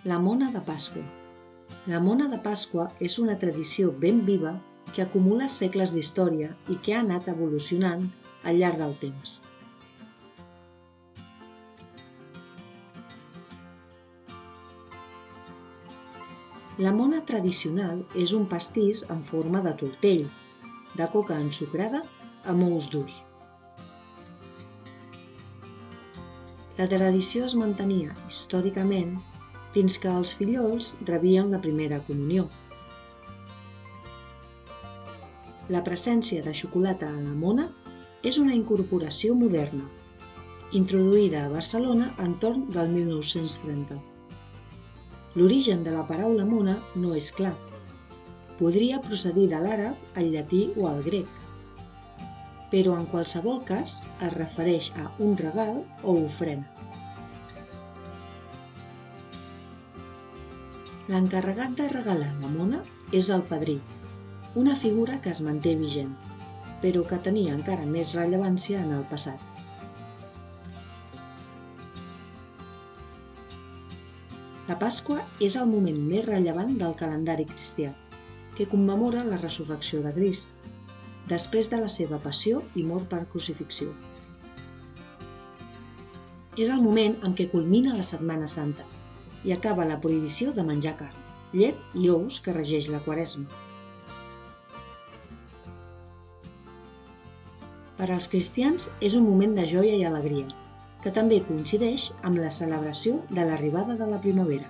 La mona de Pasqua. La mona de Pasqua és una tradició ben viva que acumula segles d'història i que ha anat evolucionant al llarg del temps. La mona tradicional és un pastís en forma de tortell, de coca ensucrada amb ous durs. La tradició es mantenia històricament fins que els fillols rebien la primera comunió. La presència de xocolata a la mona és una incorporació moderna, introduïda a Barcelona entorn del 1930. L'origen de la paraula mona no és clar. Podria procedir de l'àrab, el llatí o el grec, però en qualsevol cas es refereix a un regal o ofrena. L'encarregat de regalar la mona és el padrí, una figura que es manté vigent, però que tenia encara més rellevància en el passat. La Pasqua és el moment més rellevant del calendari cristià, que commemora la resurrecció de Crist, després de la seva passió i mort per crucifixió. És el moment en què culmina la Setmana Santa i acaba la prohibició de menjar carn, llet i ous que regeix la Quaresma. Per als cristians és un moment de joia i alegria, que també coincideix amb la celebració de l'arribada de la primavera.